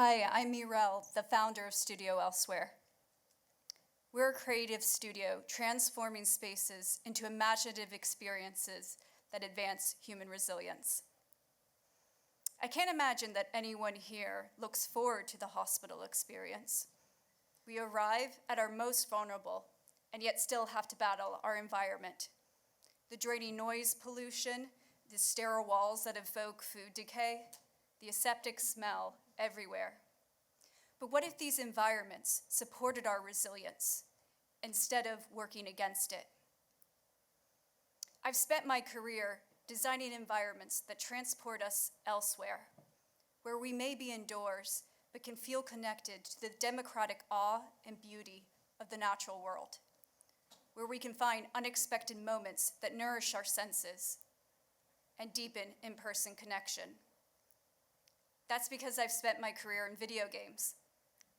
Hi, I'm Mirelle, the founder of Studio Elsewhere. We're a creative studio transforming spaces into imaginative experiences that advance human resilience. I can't imagine that anyone here looks forward to the hospital experience. We arrive at our most vulnerable and yet still have to battle our environment. The draining noise pollution, the sterile walls that evoke food decay, the aseptic smell everywhere. But what if these environments supported our resilience instead of working against it? I've spent my career designing environments that transport us elsewhere, where we may be indoors but can feel connected to the democratic awe and beauty of the natural world, where we can find unexpected moments that nourish our senses and deepen in-person connection. That's because I've spent my career in video games.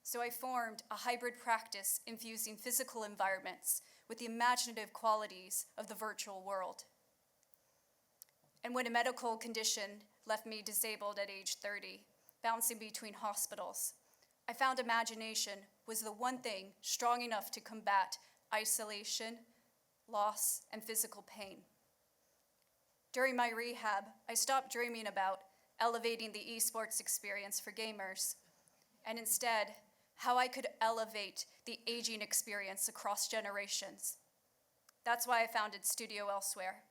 So I formed a hybrid practice infusing physical environments with the imaginative qualities of the virtual world. And when a medical condition left me disabled at age 30, bouncing between hospitals, I found imagination was the one thing strong enough to combat isolation, loss, and physical pain. During my rehab, I stopped dreaming about elevating the esports experience for gamers, and instead, how I could elevate the aging experience across generations. That's why I founded Studio Elsewhere,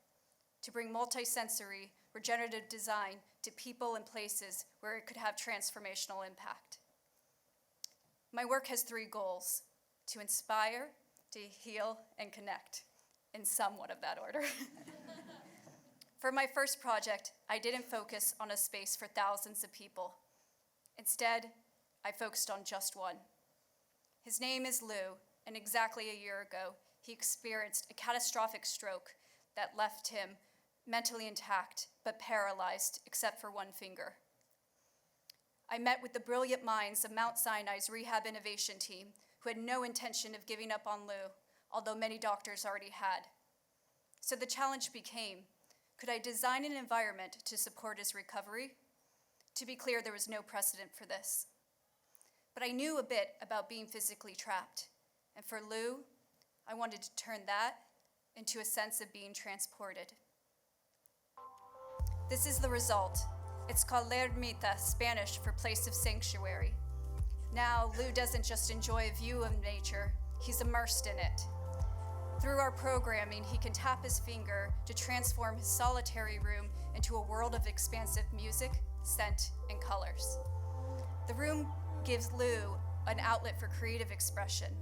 to bring multisensory, regenerative design to people and places where it could have transformational impact. My work has 3 goals: to inspire, to heal, and connect, in somewhat of that order. For my first project, I didn't focus on a space for thousands of people. Instead, I focused on just one. His name is Lou, and exactly a year ago, he experienced a catastrophic stroke that left him mentally intact, but paralyzed except for one finger. I met with the brilliant minds of Mount Sinai's rehab innovation team, who had no intention of giving up on Lou, although many doctors already had. So the challenge became, could I design an environment to support his recovery? To be clear, there was no precedent for this. But I knew a bit about being physically trapped. And for Lou, I wanted to turn that into a sense of being transported. This is the result. It's called La Ermita, Spanish for place of sanctuary. Now, Lou doesn't just enjoy a view of nature, he's immersed in it. Through our programming, he can tap his finger to transform his solitary room into a world of expansive music, scent, and colors. The room gives Lou an outlet for creative expression,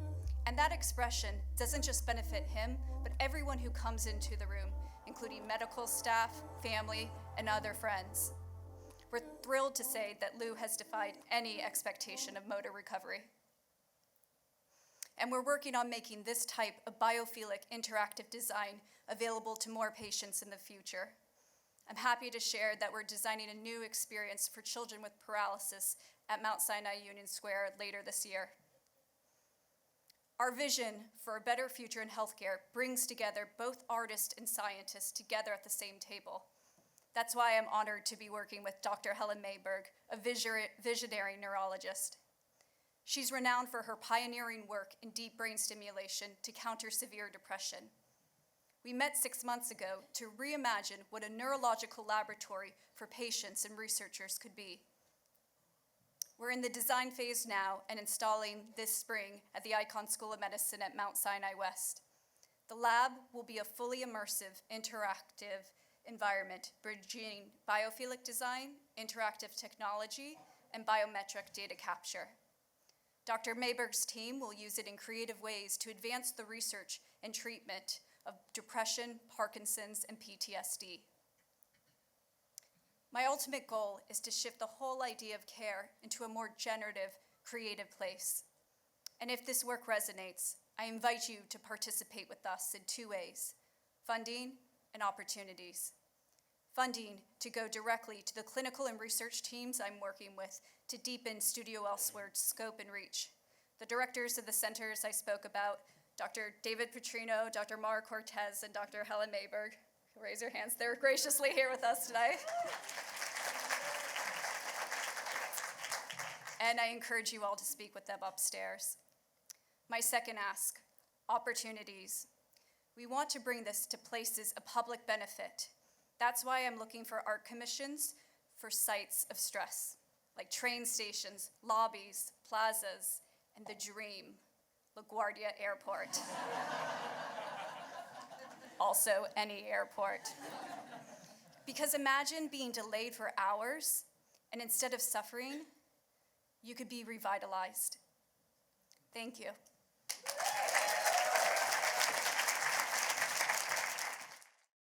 and that expression doesn't just benefit him, but everyone who comes into the room, including medical staff, family, and other friends. We're thrilled to say that Lou has defied any expectation of motor recovery. And we're working on making this type of biophilic interactive design available to more patients in the future. I'm happy to share that we're designing a new experience for children with paralysis at Mount Sinai Union Square later this year. Our vision for a better future in healthcare brings together both artists and scientists together at the same table. That's why I'm honored to be working with Dr. Helen Mayberg, a visionary neurologist. She's renowned for her pioneering work in deep brain stimulation to counter severe depression. We met 6 months ago to reimagine what a neurological laboratory for patients and researchers could be. We're in the design phase now and installing this spring at the Icahn School of Medicine at Mount Sinai West. The lab will be a fully immersive, interactive environment bridging biophilic design, interactive technology, and biometric data capture. Dr. Mayberg's team will use it in creative ways to advance the research and treatment of depression, Parkinson's, and PTSD. My ultimate goal is to shift the whole idea of care into a more generative, creative place. And if this work resonates, I invite you to participate with us in 2 ways: funding and opportunities. Funding to go directly to the clinical and research teams I'm working with to deepen Studio Elsewhere's scope and reach. The directors of the centers I spoke about, Dr. David Petrino, Dr. Mara Cortez, and Dr. Helen Mayberg. Raise your hands, they're graciously here with us today. and I encourage you all to speak with them upstairs. My second ask, opportunities. We want to bring this to places of public benefit. That's why I'm looking for art commissions for sites of stress, like train stations, lobbies, plazas, and the dream, LaGuardia Airport. Also, any airport. Because imagine being delayed for hours, and instead of suffering, you could be revitalized. Thank you.